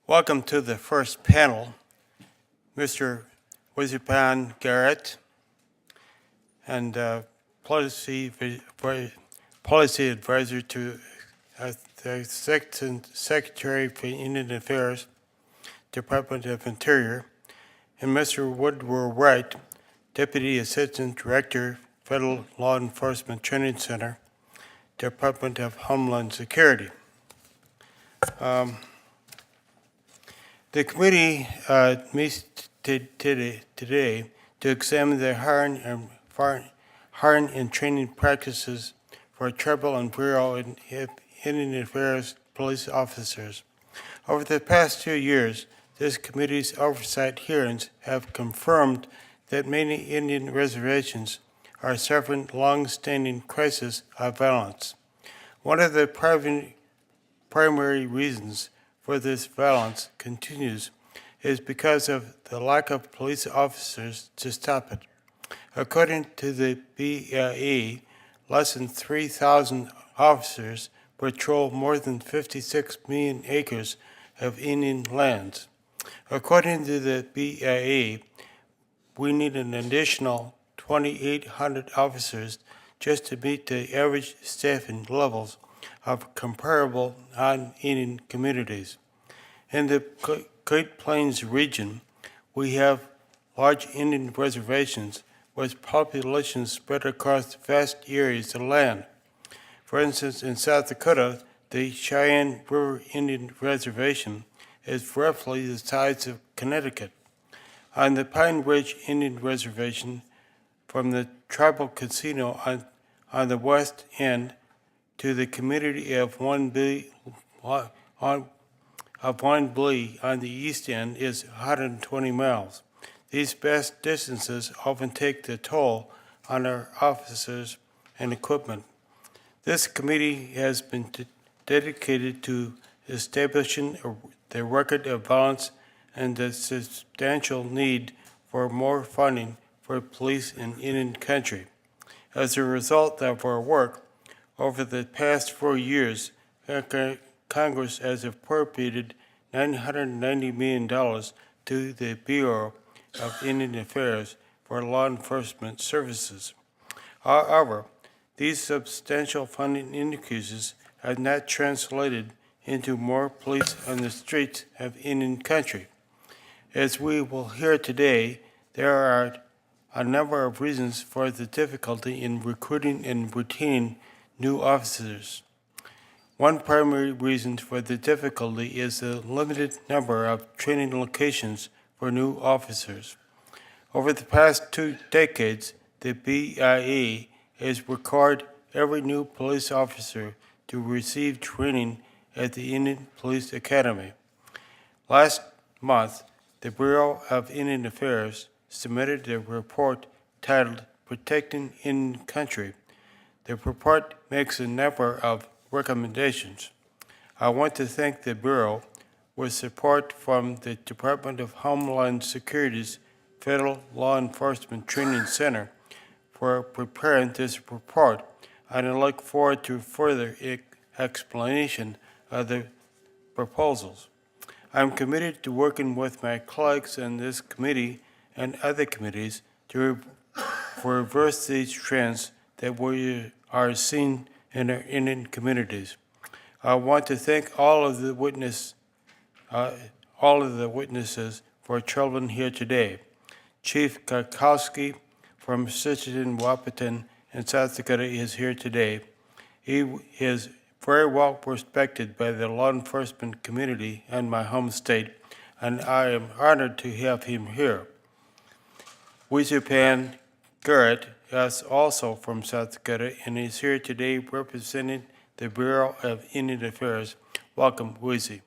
Welcome to the first panel, Mr. Wizipan Garriott, and policy advisor to the Secretary for Indian Affairs, Department of Interior, and Mr. Woodrow Wright, Deputy Assistant Director, Federal Law Enforcement Training Center, Department of Homeland Security. The committee meets today to examine the hiring and training practices for Tribal and Bureau and Indian Affairs police officers. Over the past 2 years, this committee's oversight hearings have confirmed that many Indian reservations are suffering long-standing crisis of violence. One of the primary reasons for this violence continues is because of the lack of police officers to stop it. According to the BIA, less than 3,000 officers patrol more than 56 million acres of Indian lands. According to the BIA, we need an additional 2,800 officers just to meet the average staffing levels of comparable non-Indian communities. In the Great Plains region, we have large Indian reservations with populations spread across vast areas of land. For instance, in South Dakota, the Cheyenne River Indian Reservation is roughly the size of Connecticut. On the Pine Ridge Indian Reservation, from the tribal casino on the west end to the community of One Blee on the east end is 120 miles. These vast distances often take the toll on our officers and equipment. This committee has been dedicated to establishing the record of violence and the substantial need for more funding for police in Indian country. As a result of our work, over the past 4 years, Congress has appropriated $990 million to the Bureau of Indian Affairs for law enforcement services. However, these substantial funding increases have not translated into more police on the streets of Indian country. As we will hear today, there are a number of reasons for the difficulty in recruiting and retaining new officers. One primary reason for the difficulty is the limited number of training locations for new officers. Over the past 2 decades, the BIA has required every new police officer to receive training at the Indian Police Academy. Last month, the Bureau of Indian Affairs submitted a report titled Protecting Indian Country. The report makes a number of recommendations. I want to thank the Bureau, with support from the Department of Homeland Security's Federal Law Enforcement Training Center, for preparing this report, and I look forward to further explanation of the proposals. I'm committed to working with my colleagues in this committee and other committees to reverse these trends that we are seeing in our Indian communities. I want to thank all of the witnesses for traveling here today. Chief Gaikowski from Sisseton Wahpeton in South Dakota is here today. He is very well respected by the law enforcement community in my home state, and I am honored to have him here. Wizipan Garriott is also from South Dakota and is here today representing the Bureau of Indian Affairs. Welcome, Wizi.